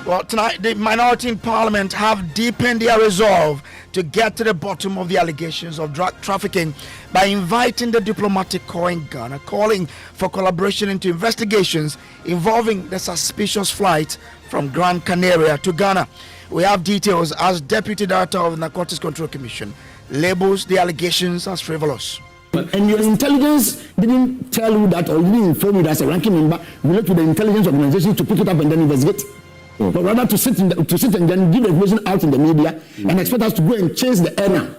Well, tonight, the minority in parliament have deepened their resolve to get to the bottom of the allegations of drug trafficking by inviting the diplomatic corps in Ghana, calling for collaboration into investigations involving the suspicious flight from Gran Canaria to Ghana. We have details as Deputy Director of the Narcotics Control Commission labels the allegations as frivolous. And your intelligence didn't tell you that, or didn't inform you that as a ranking member, relate to the intelligence organization to pick it up and then investigate. But rather to sit and then give information out in the media and expect us to go and chase the error.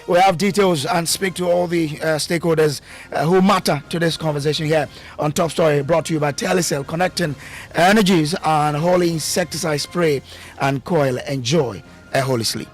We have details and speak to all the stakeholders who matter to this conversation here on Top Story, brought to you by Telecel, connecting energies and holy insecticide spray and coil. Enjoy a holy sleep.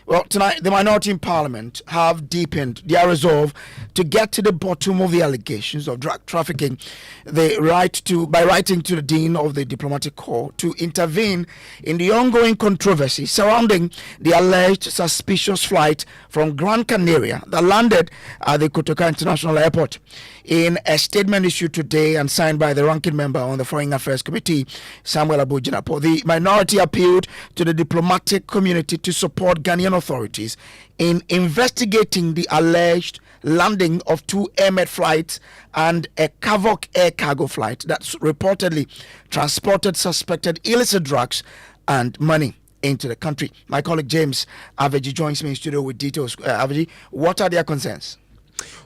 Well, tonight, the minority in parliament have deepened their resolve to get to the bottom of the allegations of drug trafficking. They by writing to the Dean of the Diplomatic Corps to intervene in the ongoing controversy surrounding the alleged suspicious flight from Gran Canaria that landed at the Kotoka International Airport. In a statement issued today and signed by the ranking member on the Foreign Affairs Committee, Samuel Abujinapo, the minority appealed to the diplomatic community to support Ghanaian authorities in investigating the alleged landing of two Air flights and a Kavok air cargo flight that's reportedly transported suspected illicit drugs and money into the country. My colleague James Aveji joins me in studio with details. Aveji, what are their concerns?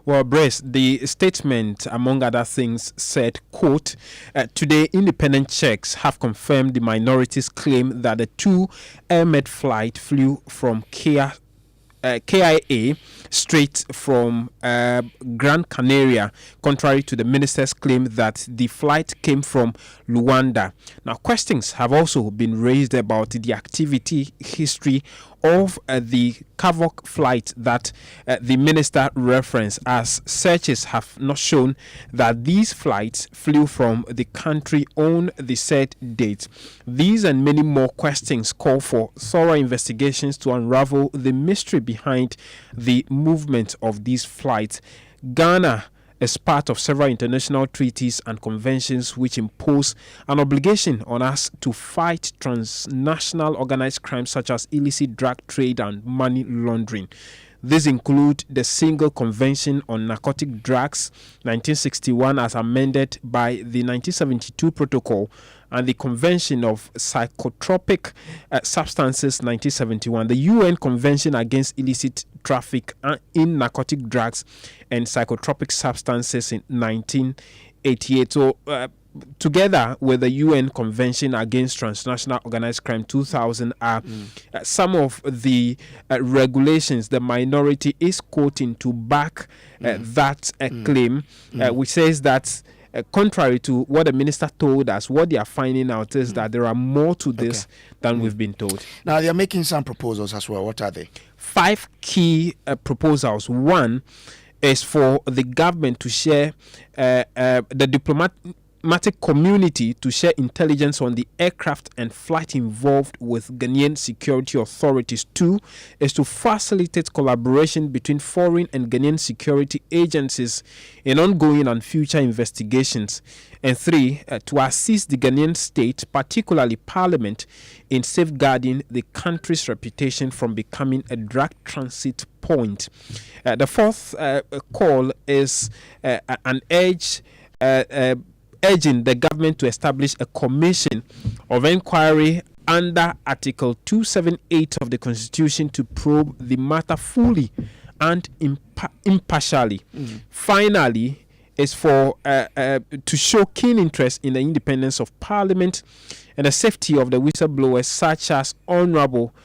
Well, Brace, the statement, among other things, said, quote, today independent checks have confirmed the minority's claim that the two Air flight flew from KIA straight from Gran Canaria, contrary to the minister's claim that the flight came from Luanda. Now, questions have also been raised about the activity history of the Kavok flight that the minister referenced, as searches have not shown that these flights flew from the country on the said date. These and many more questions call for thorough investigations to unravel the mystery behind the movement of these flights. Ghana is part of several international treaties and conventions which impose an obligation on us to fight transnational organized crimes such as illicit drug trade and money laundering. These include the Single Convention on Narcotic Drugs, 1961, as amended by the 1972 Protocol, and the Convention of Psychotropic Substances, 1971, the UN Convention Against Illicit Traffic in Narcotic Drugs and Psychotropic Substances in 1988. So, together with the UN Convention Against Transnational Organized Crime 2000 are some of the regulations the minority is quoting to back that claim, which says that contrary to what the minister told us, what they are finding out is that there are more to this than we've been told. Now, they are making some proposals as well. What are they? 5 key proposals. One is for the government to share the diplomatic community to share intelligence on the aircraft and flight involved with Ghanaian security authorities. 2 is to facilitate collaboration between foreign and Ghanaian security agencies in ongoing and future investigations. And 3, to assist the Ghanaian state, particularly Parliament, in safeguarding the country's reputation from becoming a drug transit point. The 4th call is an urging the government to establish a commission of inquiry under Article 278 of the Constitution to probe the matter fully and impartially. Finally, is for to show keen interest in the independence of Parliament and the safety of the whistleblowers, such as Honorable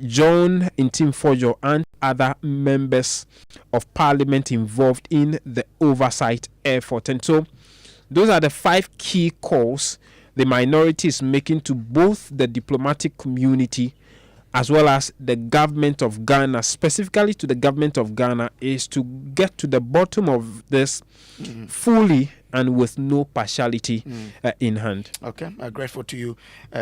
John Ntimfojo and other members of parliament involved in the oversight effort. And so those are the 5 key calls the minority is making to both the diplomatic community as well as the government of Ghana, specifically to the government of Ghana, is to get to the bottom of this fully and with no partiality in hand. Okay, grateful to you,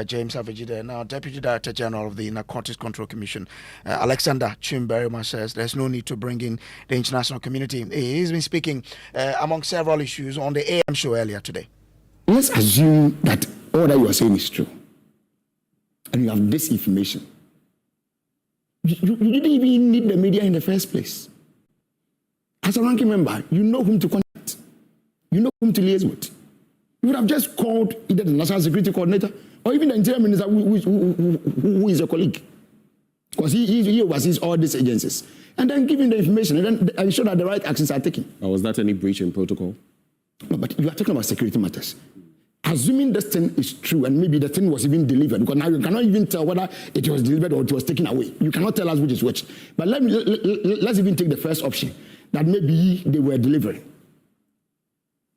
James Avejide. Now, Deputy Director General of the Narcotics Control Commission, Alexander Chimberima, says there's no need to bring in the international community. He's been speaking among several issues on the AM show earlier today. Let's assume that all that you are saying is true, and you have this information. You didn't even need the media in the first place. As a ranking member, you know whom to contact. You know whom to liaise with. You would have just called either the National Security Coordinator or even the Interior Minister who is your colleague. Because he oversees all these agencies. And then give him the information and then ensure that the right actions are taken. Was that any breach in protocol? No, but you are talking about security matters. Assuming this thing is true and maybe the thing was even delivered, because now you cannot even tell whether it was delivered or it was taken away. You cannot tell us which is which. But let's even take the first option, that maybe they were delivering.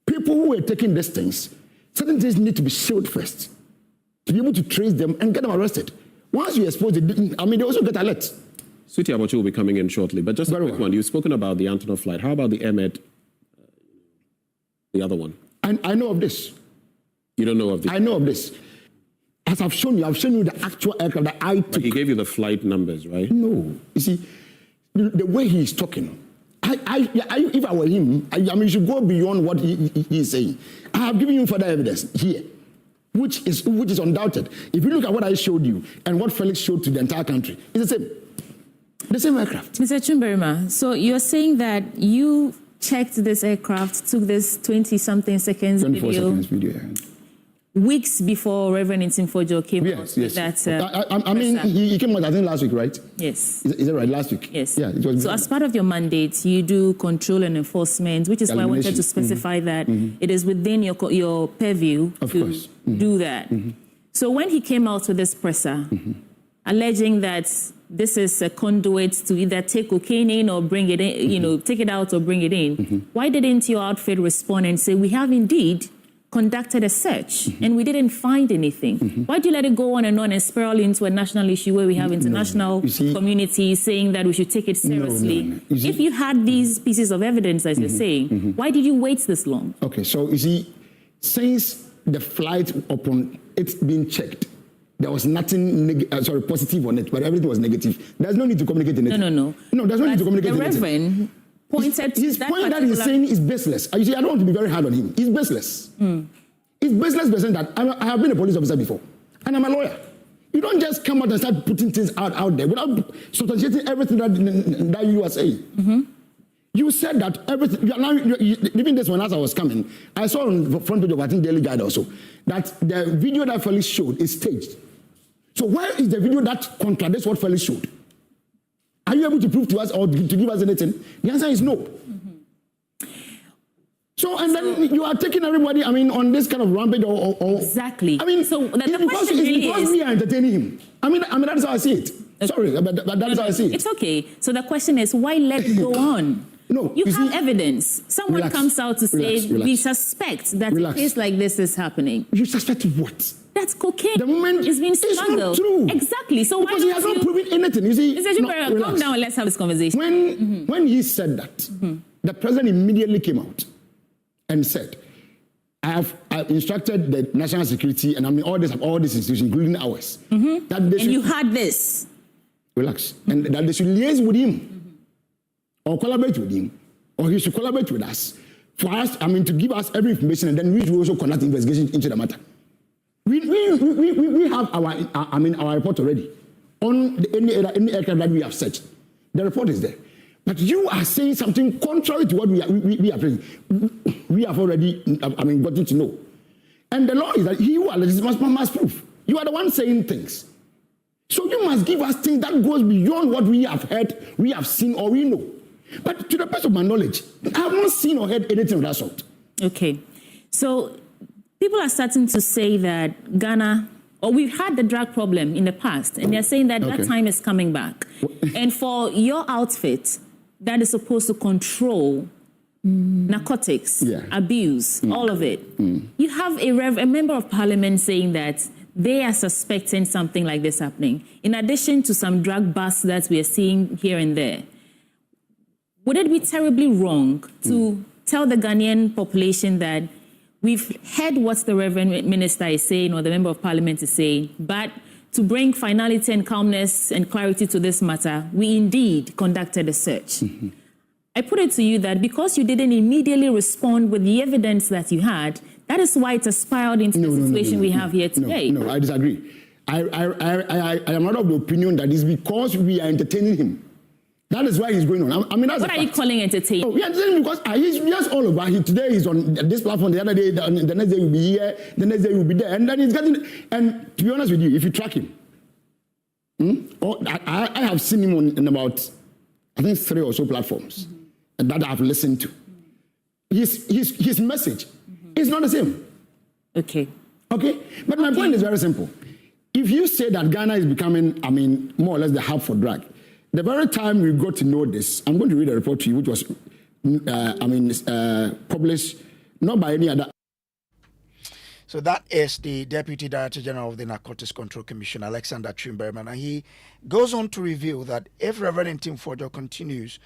People who were taking these things, certain things need to be sealed first to be able to trace them and get them arrested. Once you expose it, they also get alert. Sweetie Abacho will be coming in shortly, but just a quick one. You've spoken about the Antonov flight. How about the Ahmed, the other one? I know of this. You don't know of this? I know of this. As I've shown you the actual aircraft that I took. But he gave you the flight numbers, right? No. You see, the way he's talking, if I were him, you should go beyond what he is saying. I have given you further evidence here, which is undoubted. If you look at what I showed you and what Felix showed to the entire country, it's the same. The same aircraft. Mr. Chimberima, so you're saying that you checked this aircraft, took this 20-something seconds 24 video, seconds video, yeah. Weeks before Reverend Ntimfojo came out. Yes. That, he came out, I think, last week, right? Yes. Is that right? Last week? Yes. Yeah. It was so as part of your mandate, you do control and enforcement, which is why I wanted to specify that it is within your purview to do that. So when he came out with this presser, alleging that this is a conduit to either take cocaine in or bring it in, take it out or bring it in, why didn't your outfit respond and say, we have indeed conducted a search and we didn't find anything? Why do you let it go on and spiral into a national issue where we have international community saying that we should take it seriously? No. If you had these pieces of evidence, as you're saying, why did you wait this long? Okay, so you see, since the flight upon it being checked, there was nothing positive on it, but everything was negative. There's no need to communicate anything. No, there's no need to communicate the anything. Reverend pointed his point that he's saying is baseless. You see, I don't want to be very hard on him. He's baseless. It's baseless person that I have been a police officer before, and I'm a lawyer. You don't just come out and start putting things out there without substantiating everything that you are saying. You said that everything. Even this one, as I was coming, I saw on the front page of I think Daily Guide also that the video that Felix showed is staged. So where is the video that contradicts what Felix showed? Are you able to prove to us or to give us anything? The answer is no. So, and then you are taking everybody, on this kind of rampage or exactly. So the question really because we are entertaining him. That's how I see it. Okay. Sorry, but that's how I see it. It's okay. So the question is, why let it go on? No, you have evidence. Someone comes out to say, we suspect that a case like this is happening. You suspect what? That's cocaine. The moment it's been smuggled. It's not true. Exactly. So because he has not proven anything. You see, calm down and let's have this conversation. When he said that, the president immediately came out and said, I've instructed the national security and all these institutions, including ours. That they and you had this. Relax. And that they should liaise with him or collaborate with him, or he should collaborate with us for us, to give us every information, and then we should also conduct investigation into the matter. We have our report already on any aircraft that we have searched. The report is there. But you are saying something contrary to what we are saying. We have already gotten to know. And the law is that he who alleges must prove. You are the one saying things. So you must give us things that goes beyond what we have heard, we have seen, or we know. But to the best of my knowledge, I have not seen or heard anything of that sort. Okay. So people are starting to say that Ghana or we've had the drug problem in the past, and they're saying that that time is coming back. And for your outfit that is supposed to control narcotics, abuse, all of it, you have a member of parliament saying that they are suspecting something like this happening, in addition to some drug busts that we are seeing here and there. Would it be terribly wrong to tell the Ghanaian population that we've heard what the Reverend Minister is saying or the Member of Parliament is saying, but to bring finality and calmness and clarity to this matter, we indeed conducted a search? I put it to you that because you didn't immediately respond with the evidence that you had, that is why it has spiraled into the situation we have here today. No, I disagree. I am not of the opinion that it's because we are entertaining him. That is why he's going on. I mean, that's what are you calling entertaining? Oh, we are entertaining because he's just all over. Today he's on this platform. The other day, the next day he will be here. The next day he will be there, and then he's getting. And to be honest with you, if you track him, I have seen him on about, I think, 3 or so platforms that I've listened to. His message is not the same. Okay. But my point is very simple. If you say that Ghana is becoming, I mean, more or less the hub for drug, the very time we got to know this, I'm going to read a report to you, which was, published not by any other. So that is the Deputy Director General of the Narcotics Control Commission, Alexander Chimberman, and he goes on to reveal that if Reverend Tim Forjo continues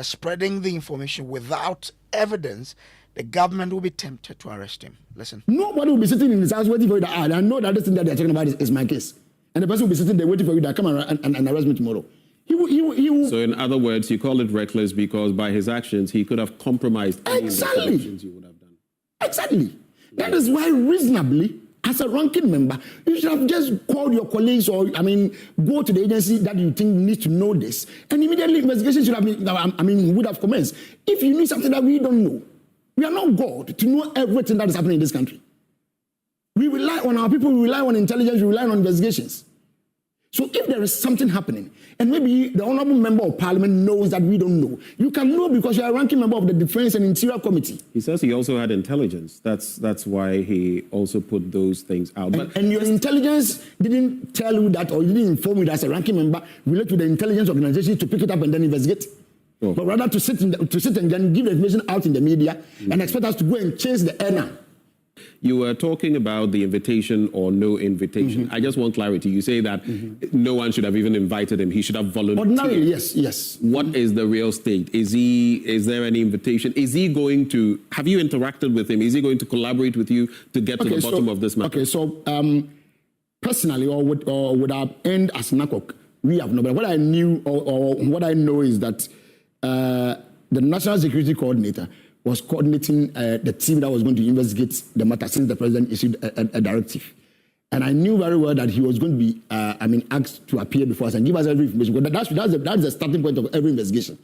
spreading the information without evidence, the government will be tempted to arrest him. Listen. Nobody will be sitting in his house waiting for you to add. I know that this thing that they're talking about is my case. And the person will be sitting there waiting for you to come and arrest me tomorrow. He will. So in other words, you call it reckless because by his actions, he could have compromised any of the actions you would have done. Exactly. That is why reasonably, as a ranking member, you should have just called your colleagues or, go to the agency that you think needs to know this. And immediately investigation should have been, would have commenced. If you knew something that we don't know, we are not God to know everything that is happening in this country. We rely on our people, we rely on intelligence, we rely on investigations. So if there is something happening, and maybe the Honourable Member of Parliament knows that we don't know, you can know because you are a ranking member of the Defence and Interior Committee. He says he also had intelligence. That's why he also put those things out. And your intelligence didn't tell you that, or you didn't inform you that as a ranking member, relate to the intelligence organization to pick it up and then investigate. Oh. But rather to sit and then give the information out in the media and expect us to go and chase the earner. You were talking about the invitation or no invitation. I just want clarity. You say that no one should have even invited him. He should have volunteered. Ordinarily, yes. What is the real state? Is there any invitation? Is he going to, have you interacted with him? Is he going to collaborate with you to get to the bottom of this matter? Okay, so personally, or would our end as NACOC, we have no, but what I knew or what I know is that the National Security Coordinator was coordinating the team that was going to investigate the matter since the president issued a directive. And I knew very well that he was going to be, asked to appear before us and give us every information. Because that's the starting point of every investigation.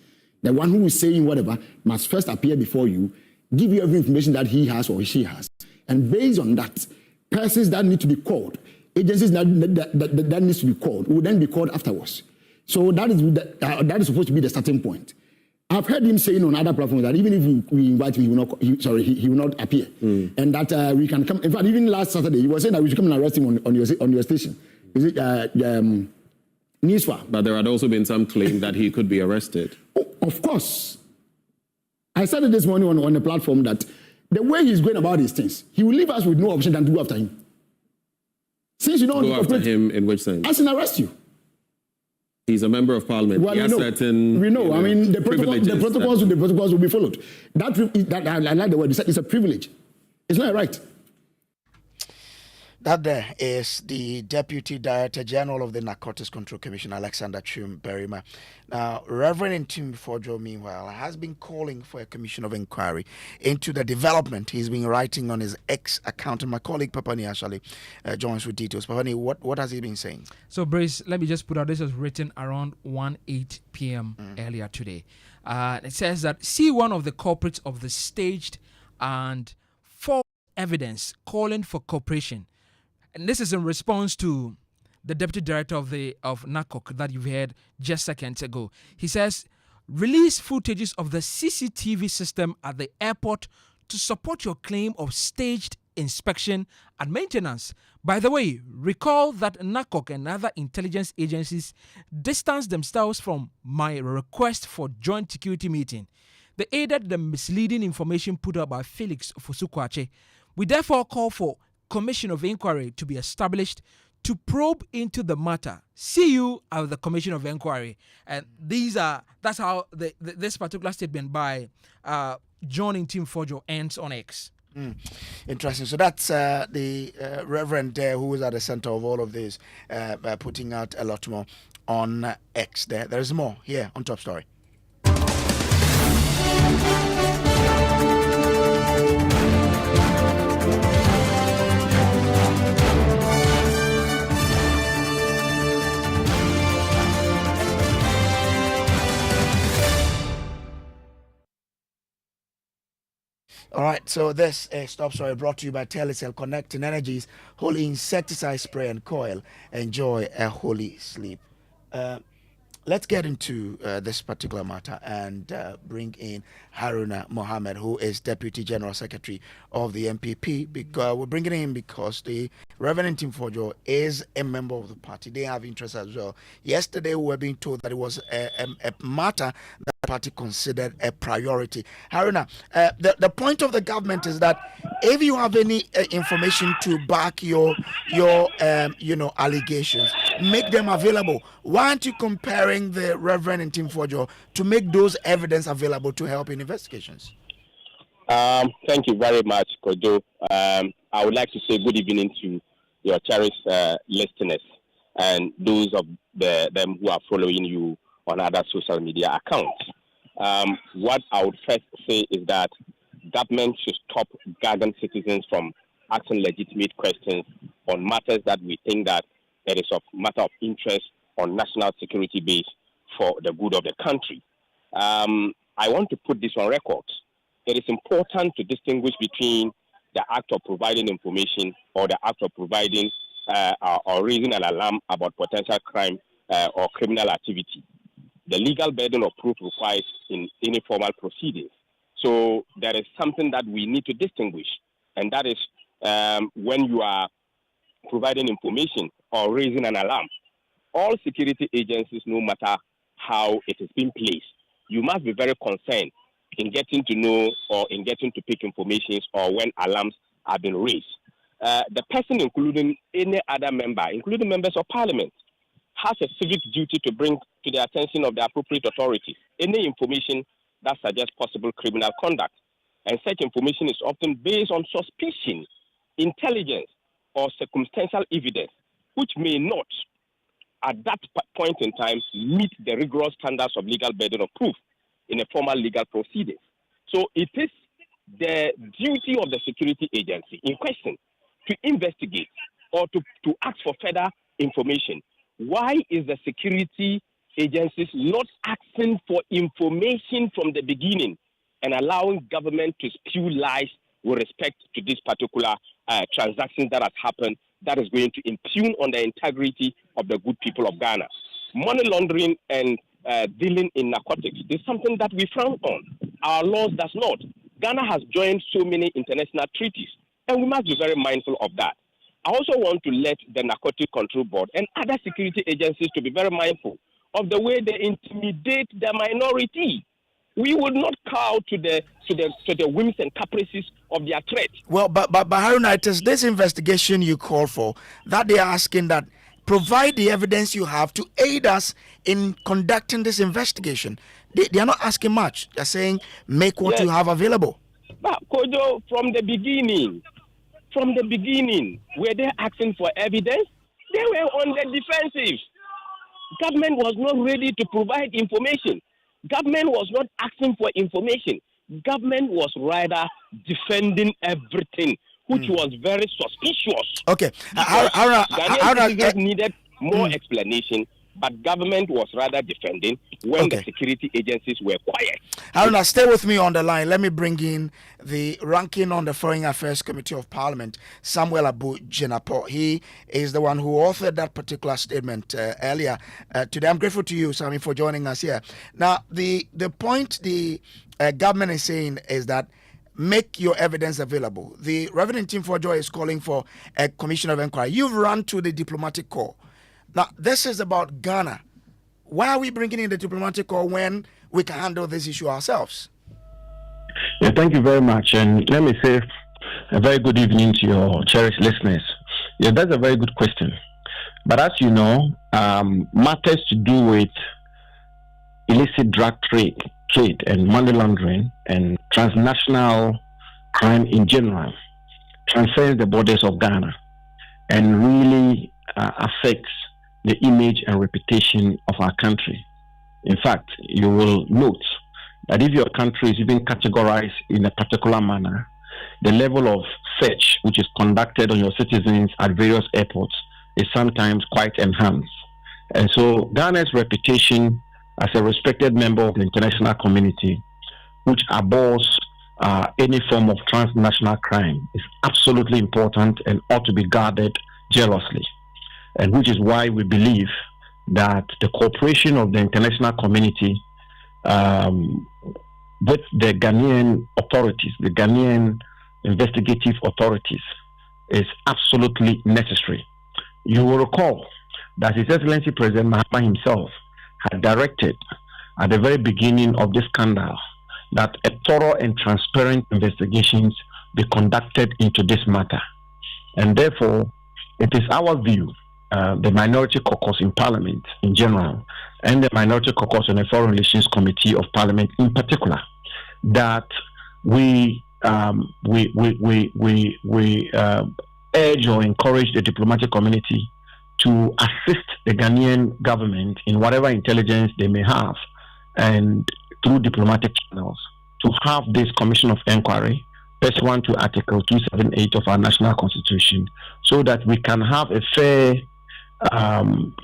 The one who is saying whatever must first appear before you, give you every information that he has or she has. And based on that, persons that need to be called, agencies that needs to be called, will then be called afterwards. So that is supposed to be the starting point. I've heard him saying on other platforms that even if we invite him, he will not appear. And that we can come. In fact, even last Saturday, he was saying that we should come and arrest him on your station. Is it Newsfar? But there had also been some claim that he could be arrested. Oh, of course. I said it this morning on the platform that the way he's going about these things, he will leave us with no option than to go after him. Since you don't go after him in which sense? As in arrest you. He's a member of parliament. Well, he has certain. We know. The protocols will be followed. That I like the word. It's a privilege. It's not a right. That there is the Deputy Director General of the Narcotics Control Commission, Alexander Chimberman. Now, Reverend Tim Forjo, meanwhile, has been calling for a commission of inquiry into the development he's been writing on his X account. And my colleague Papani actually joins with details. Papani, what has he been saying? So, Brace, let me just put out, this was written around 1:08 p.m. earlier today. It says that see one of the culprits of the staged and false evidence calling for cooperation. And this is in response to the Deputy Director of NACOC that you've heard just seconds ago. He says, release footages of the CCTV system at the airport to support your claim of staged inspection and maintenance. By the way, recall that NACOC and other intelligence agencies distanced themselves from my request for joint security meeting. They aided the misleading information put out by Felix Ofusukwache. We therefore call for Commission of Inquiry to be established to probe into the matter. See you at the Commission of Inquiry. And that's how this particular statement by John Intim-Fojo ends on X. Interesting. So that's the Reverend who is at the center of all of this, putting out a lot more on X. There's more here on Top Story. All right, so this Stop Story brought to you by Telecel, connecting energies, holy insecticide spray and coil. Enjoy a holy sleep. Let's get into this particular matter and bring in Haruna Mohammed, who is Deputy General Secretary of the MPP. We're bringing him because the Reverend Intim-Fojo is a member of the party. They have interest as well. Yesterday, we were being told that it was a matter that the party considered a priority. Haruna, the point of the government is that if you have any information to back your allegations, make them available. Why aren't you comparing the Reverend Intim-Fojo to make those evidence available to help in investigations? Thank you very much, Kojo. I would like to say good evening to your cherished listeners and those of them who are following you on other social media accounts. What I would first say is that government should stop gagging citizens from asking legitimate questions on matters that we think that it is of matter of interest on national security base for the good of the country. I want to put this on record. It is important to distinguish between the act of providing information or the act of providing or raising an alarm about potential crime or criminal activity. The legal burden of proof requires in any formal proceedings. So there is something that we need to distinguish, and that is when you are providing information or raising an alarm. All security agencies, no matter how it is being placed, you must be very concerned in getting to know or in getting to pick information or when alarms have been raised. The person, including any other member, including members of parliament, has a civic duty to bring to the attention of the appropriate authorities any information that suggests possible criminal conduct. And such information is often based on suspicion, intelligence, or circumstantial evidence, which may not, at that point in time, meet the rigorous standards of legal burden of proof in a formal legal proceedings. So it is the duty of the security agency in question to investigate or to ask for further information. Why is the security agencies not asking for information from the beginning and allowing government to spew lies with respect to this particular transaction that has happened that is going to impugn on the integrity of the good people of Ghana? Money laundering and dealing in narcotics is something that we frown on. Our laws does not. Ghana has joined so many international treaties, and we must be very mindful of that. I also want to let the Narcotic Control Board and other security agencies to be very mindful of the way they intimidate the minority. We would not cow to the whims and caprices of their threat. Well, but Haruna, it is this investigation you call for that they are asking that provide the evidence you have to aid us in conducting this investigation. They are not asking much. They're saying make what you have available. But Kojo, from the beginning, were they asking for evidence? They were on the defensive. Government was not ready to provide information. Government was not asking for information. Government was rather defending everything, which was very suspicious. Okay. Ghanaian needed more explanation, but government was rather defending when the security agencies were quiet. Haruna, stay with me on the line. Let me bring in the ranking on the Foreign Affairs Committee of Parliament, Samuel Abu Jenapo. He is the one who authored that particular statement earlier today. I'm grateful to you, Sami, for joining us here. Now, the point the government is saying is that make your evidence available. The Reverend Tim Fojo is calling for a commission of inquiry. You've run to the diplomatic corps. Now, this is about Ghana. Why are we bringing in the diplomatic corps when we can handle this issue ourselves? Yeah, thank you very much. And let me say a very good evening to your cherished listeners. Yeah, that's a very good question. But as you know, matters to do with illicit drug trade and money laundering and transnational crime in general transcends the borders of Ghana and really affects the image and reputation of our country. In fact, you will note that if your country is even categorized in a particular manner, the level of search which is conducted on your citizens at various airports is sometimes quite enhanced. And so Ghana's reputation as a respected member of the international community, which abhors any form of transnational crime, is absolutely important and ought to be guarded jealously. And which is why we believe that the cooperation of the international community with the Ghanaian authorities, the Ghanaian investigative authorities, is absolutely necessary. You will recall that His Excellency President Mahama himself had directed at the very beginning of this scandal that a thorough and transparent investigations be conducted into this matter. And therefore, it is our view, the Minority Caucus in Parliament in general, and the Minority Caucus on the Foreign Relations Committee of Parliament in particular, that we urge or encourage the diplomatic community to assist the Ghanaian government in whatever intelligence they may have, and through diplomatic channels, to have this commission of inquiry pursuant to Article 278 of our national constitution, so that we can have a fair,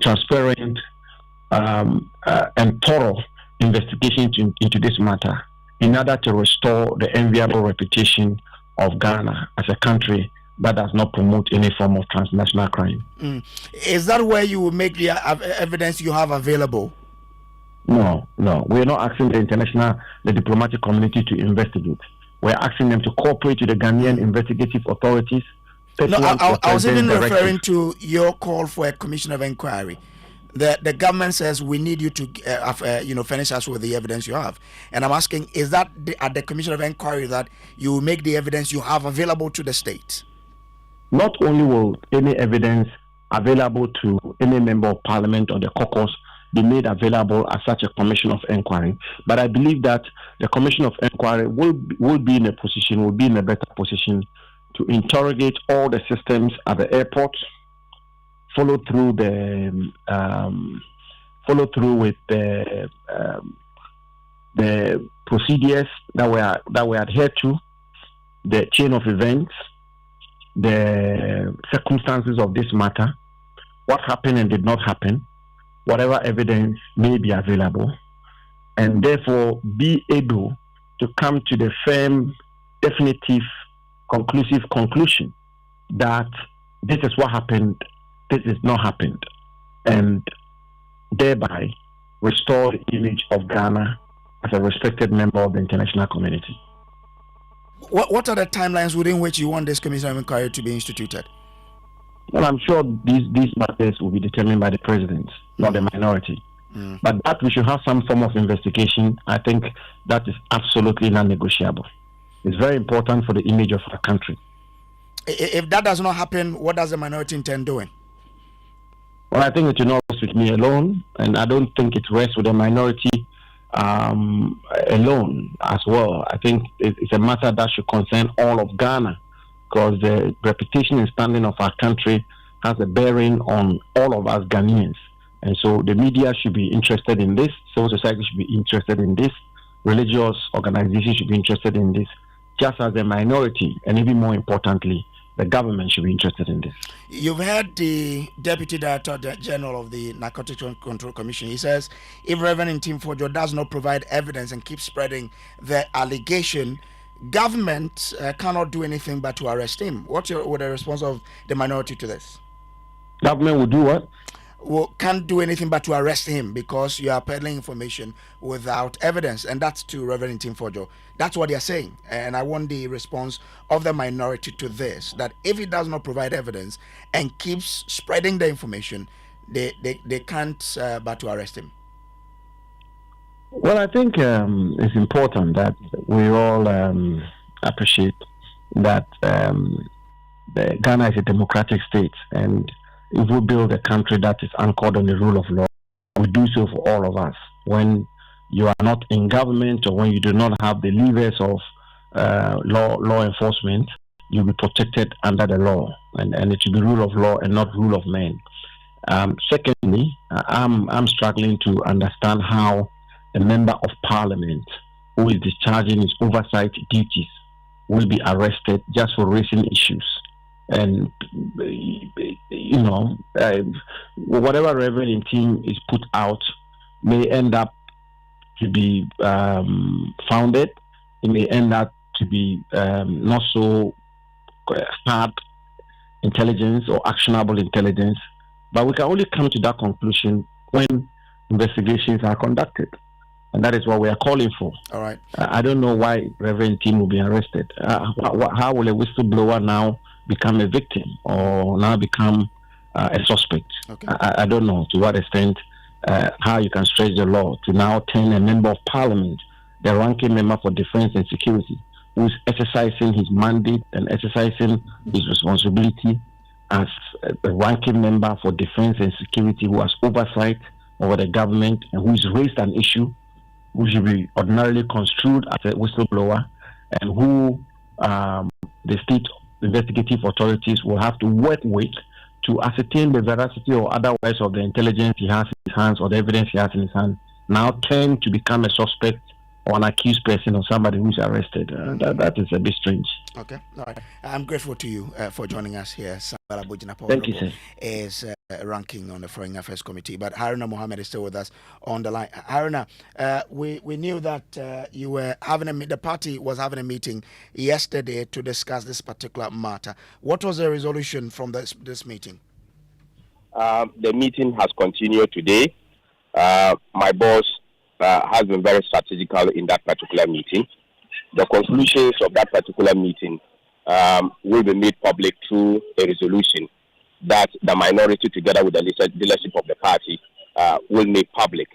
transparent, and thorough investigation into this matter, in order to restore the enviable reputation of Ghana as a country that does not promote any form of transnational crime. Is that where you will make the evidence you have available? No. We're not asking the diplomatic community to investigate. We're asking them to cooperate with the Ghanaian investigative authorities. No, I was even referring to your call for a commission of inquiry. The government says we need you to furnish us with the evidence you have, and I'm asking, is that at the commission of inquiry that you will make the evidence you have available to the state? Not only will any evidence available to any member of parliament or the caucus be made available as such a commission of inquiry, but I believe that the commission of inquiry will be in a better position to interrogate all the systems at the airport, follow through with the procedures that were adhered to, the chain of events, the circumstances of this matter, what happened and did not happen, whatever evidence may be available, and therefore be able to come to the firm, definitive, conclusive conclusion that this is what happened, this is not happened, and thereby restore the image of Ghana as a respected member of the international community. What are the timelines within which you want this commission of inquiry to be instituted? Well, I'm sure these matters will be determined by the president, not the minority. But that we should have some form of investigation, I think that is absolutely non-negotiable. It's very important for the image of our country. If that does not happen, what does the minority intend doing? Well, I think it will not rest with me alone, and I don't think it rests with the minority alone as well. I think it's a matter that should concern all of Ghana, because the reputation and standing of our country has a bearing on all of us Ghanaians. And so the media should be interested in this, civil society should be interested in this, religious organizations should be interested in this, just as the minority, and even more importantly, the government should be interested in this. You've heard the Deputy Director General of the Narcotics Control Commission. He says if Reverend Tim Fojo does not provide evidence and keeps spreading the allegation, government cannot do anything but to arrest him. What's the response of the minority to this? Government will do what? can't do anything but to arrest him because you are peddling information without evidence, and that's to Reverend Tim Fojo. That's what they are saying, and I want the response of the minority to this: that if he does not provide evidence and keeps spreading the information, they can't but to arrest him. Well, I think it's important that we all appreciate that Ghana is a democratic state, and if we build a country that is anchored on the rule of law, we do so for all of us. When you are not in government or when you do not have the levers of law enforcement, you'll be protected under the law, and it should be rule of law and not rule of men. Secondly, I'm struggling to understand how a member of parliament who is discharging his oversight duties will be arrested just for raising issues. And, whatever Reverend team is put out may end up to be founded. It may end up to be not so hard intelligence or actionable intelligence. But we can only come to that conclusion when investigations are conducted. And that is what we are calling for. All right. I don't know why Reverend Tim will be arrested. How will a whistleblower now become a victim or now become a suspect? Okay. I don't know to what extent how you can stretch the law to now turn a member of parliament, the ranking member for defense and security, who is exercising his mandate and exercising his responsibility as a ranking member for defense and security, who has oversight over the government and who has raised an issue who should be ordinarily construed as a whistleblower, and who the state investigative authorities will have to work with to ascertain the veracity or otherwise of the intelligence he has in his hands or the evidence he has in his hand, now turn to become a suspect or an accused person or somebody who's arrested. That is a bit strange. Okay, all right. I'm grateful to you for joining us here. Samuel Abujinapo Thank you, sir. Is ranking on the Foreign Affairs Committee, but Haruna Mohammed is still with us on the line. Haruna, we knew that you were having the party was having a meeting yesterday to discuss this particular matter. What was the resolution from this meeting? The meeting has continued today. My boss has been very strategical in that particular meeting. The conclusions of that particular meeting will be made public through a resolution that the minority, together with the leadership of the party, will make public.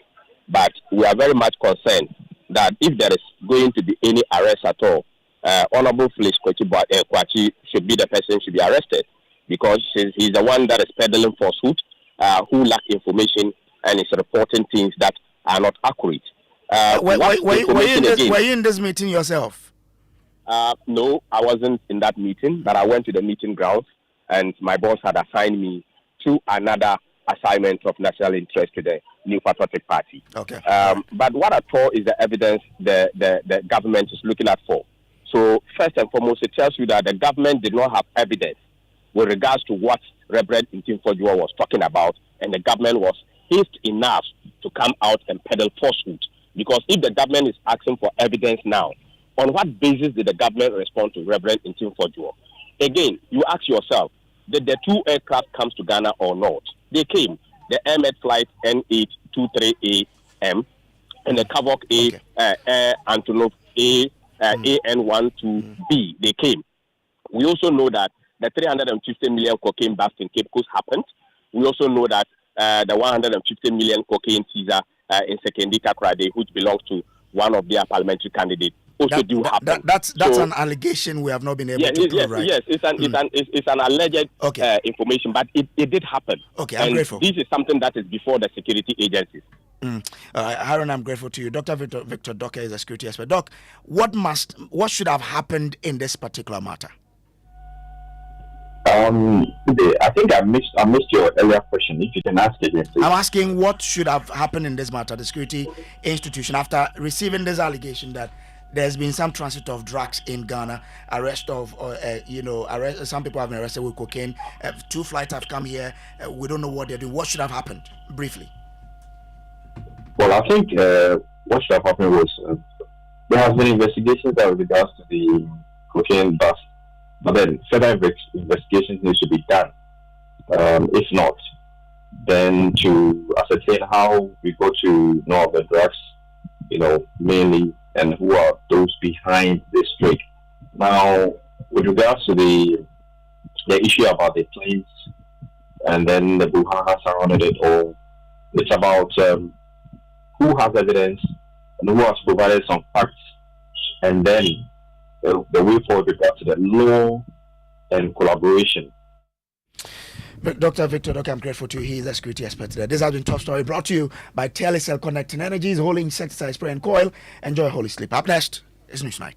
But we are very much concerned that if there is going to be any arrest at all, Honorable Felix Kwachi should be the person should be arrested, because he's the one that is peddling falsehood, who lack information and is reporting things that are not accurate. Were you in this meeting yourself? No, I wasn't in that meeting, but I went to the meeting grounds, and my boss had assigned me to another assignment of national interest to the New Patriotic Party. Okay. But what I thought is the evidence the government is looking at for. So first and foremost, it tells you that the government did not have evidence with regards to what Reverend Ntim Fodua was talking about, and the government was hasty enough to come out and peddle falsehood. Because if the government is asking for evidence now, on what basis did the government respond to Reverend Ntim Fodua? Again, you ask yourself, did the two aircraft come to Ghana or not? They came. The Air flight N823AM and the Kavok Air Antonov AN12B. They came. We also know that the 350 million cocaine bust in Cape Coast happened. We also know that the 150 million cocaine seizure in Sekendika Krade, which belongs to one of their parliamentary candidates, also happen. That's an allegation we have not been able to prove, right? Yes, it's an alleged information, but it did happen. Okay, I'm grateful. This is something that is before the security agencies. Harun, I'm grateful to you. Dr. Victor Docker is a security expert. Doc, what should have happened in this particular matter? I think I missed your earlier question. If you can ask it again, please. I'm asking what should have happened in this matter, the security institution, after receiving this allegation that there's been some transit of drugs in Ghana, some people have been arrested with cocaine. 2 flights have come here. We don't know what they're doing. What should have happened, briefly? Well, I think what should have happened was there has been investigations with regards to the cocaine bust, but then further investigations need to be done. If not, then to ascertain how we go to know of the drugs, mainly, and who are those behind this trade. Now, with regards to the issue about the planes and then the brouhaha surrounded it all, it's about who has evidence and who has provided some facts, and then the way forward with regard to the law and collaboration. Dr. Victor Doka, I'm grateful to you. He's a security expert today. This has been Top Story, brought to you by Telecel Connecting Energies, Holy Insecticide Spray and Coil. Enjoy Holy Sleep. Up next is Newsnight.